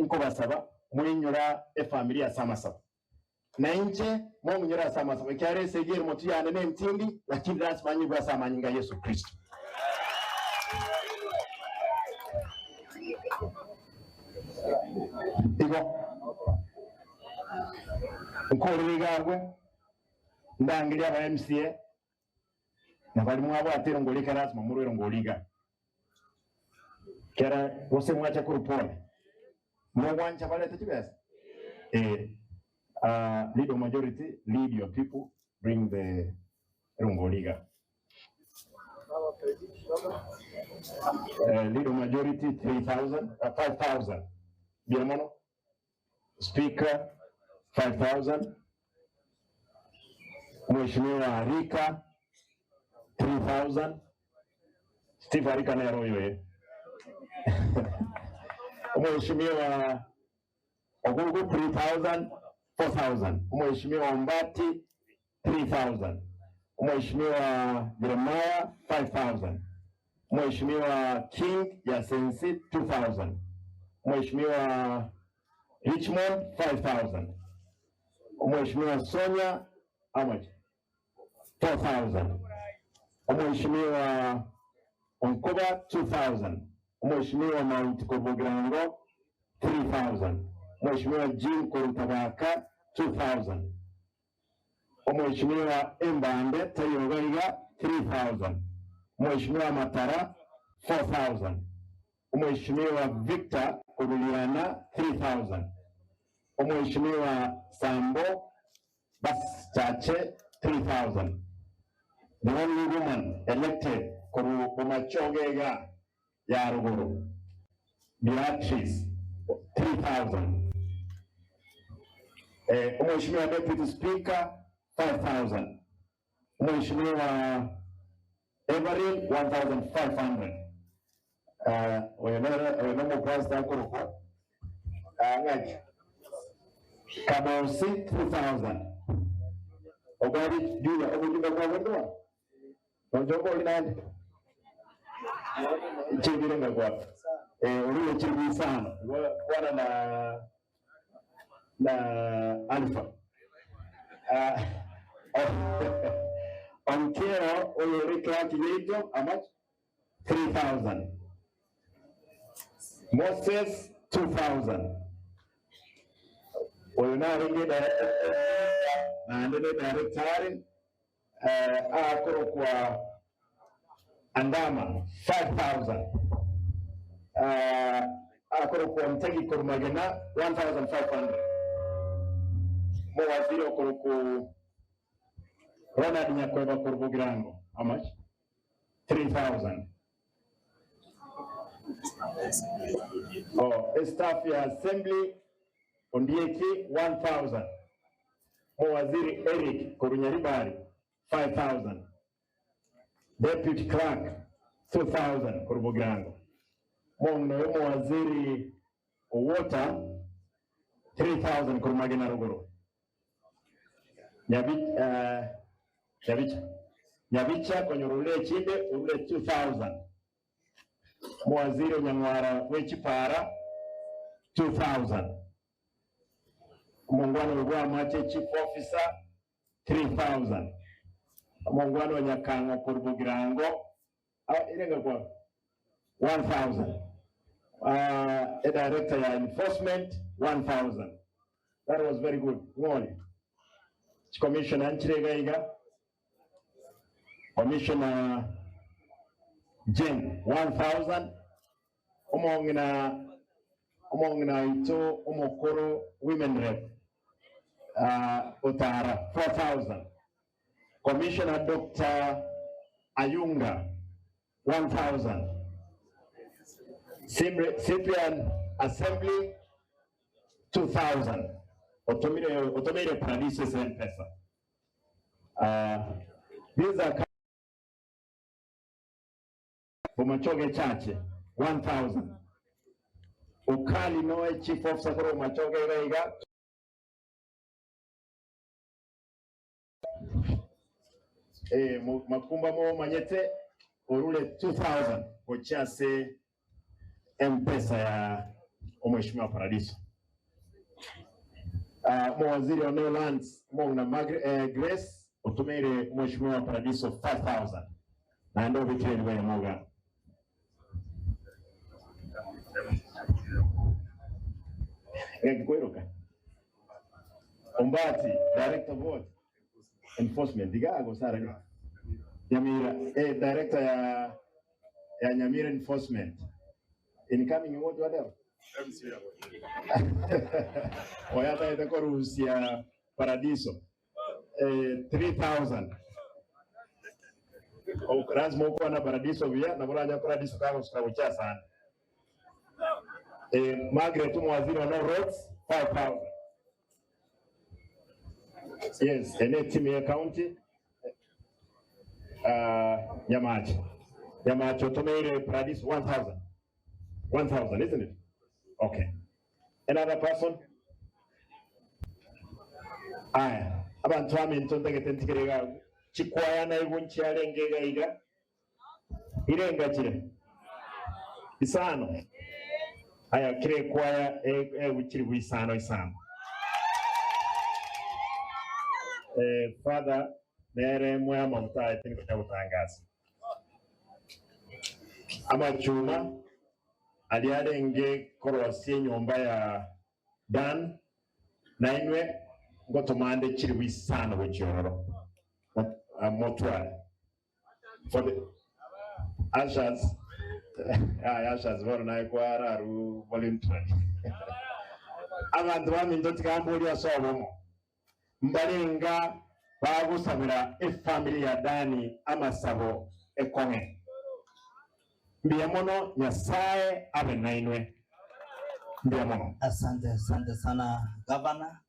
nkobasaba mwinyura efamilia samasaba na inche mwinyura samasaba kyare segere motu yana nemtindi lakini rasmanyi bwa samanyinga Yesu Kristo igo nkorigagwe ndangiri aba MCA na bali mwabo atero ngolika rasma murwero ngoliga kera wose mwacha kurupone mwanja pale tetibesa lead of majority, lead your people, bring the Rungoliga. Lead of majority 3,000, 5,000. Biamono. Speaker 5,000. Mheshimiwa Arika 3,000. Steve Arika na royo Mheshimiwa Ogungu 3,000, 4,000. Mheshimiwa Mbati 3,000. Mheshimiwa Jeremiah 5,000. Mheshimiwa King Yasensi 2,000. Mheshimiwa Richmond 5,000. Mheshimiwa Sonia how much? 4,000. Mheshimiwa Onkoba 2,000. Mheshimiwa Mount Kobogrango 3,000. Mheshimiwa Jim Korutabaka 2,000. Mheshimiwa Embande Tayogaiga 3,000. Mheshimiwa Matara 4,000. Mheshimiwa Victor Koruliana 3,000. Mheshimiwa Sambo Bas Chache 3,000. The only woman elected Komachogega Yaruguru Beatrice 3,000. Mheshimiwa Deputy Speaker 5,000. Mheshimiwa Everett 1,500. Wenemo Pastor Kuruko. Ngaji. Kabosi 2,000. Ogari Junior, Obujiba kwa wendo. Ojogo inandi. Chibirenga kwa. Ule chibi sana. Wana na Alpha. Onkero Ulrika Kilejo, how much? 3,000. Moses 2,000. Oyunari and the director Akorokwa Andama 5,000. Akorokwa Mtegi Kurmagena 1,500. Mwaziri Okoroko Ronald Nyakweba Kurbugirango, how much? 3,000. Oh, staff assembly Ondieki 1,000. Mwaziri Eric Kurunyaribari 5,000. Deputy Clerk 2,000 Kurbugirango. Mwaziri Water 3,000 Kurmagena Ruguru. Nyabicha kwenye urule chide urule 2,000. Mwaziri Nyangwara Wechipara 2,000. Mungwano Ugwa Mache Chief Officer 3,000. Mungwano Nyakanga Kurbugirango irenga kwa 1,000. A director ya enforcement 1,000. That was very good. Morning. Commissioner Anchirega, Commissioner Jen 1,000. Umongina ito umokoro women rep Otara 4,000. Commissioner Dr. Ayunga 1,000. Cyprian Assembly 2,000. Automate produces and pesa. These are for Machoge Church 1,000. Ukali Noe Chief Officer for Machoge Rega. Makumba Mo Manyete Urule 2,000. Ochase M-Pesa ya Mheshimiwa Paradiso. Mawaziri wa New Lands na Grace utumire Mheshimiwa Paradiso 5,000 na ndio viteni wewe moga. Ngikweruka Umbati Director of what? Enforcement digago sara Nyamira Director ya Nyamira Enforcement incoming whatever Oyata itakuwa ruhusi ya Paradiso 3,000 lazima uko na Paradiso vya na bora Paradiso kama usikabucha sana. Margaret mwaziri wa roads 5,000. Yes, ene timu ya county Yamacho tumere Paradiso 1,000. 1,000, isn't it? Okay. Another person? Aya, abantu aminto ntegetentikirega chikwaya na ibunchi yarengega iga irenga kire isano aya kire kwaya uchiri bwisano isano father mere mwa mamuta itiniko chabutangaza amachuma aliarenge korwasi nyomba ya Dan na inwe ngotomande chiri bwisano bw'Kyororo mortuary for the ushers. Ushers were na kwara ru voluntary abantu bamindoti kambuli asobomo mbalenga bagusabira family ya Dani amasabo ekome mbiyamono nyasaye abe nainwe mbiyamono. Asante sana governor.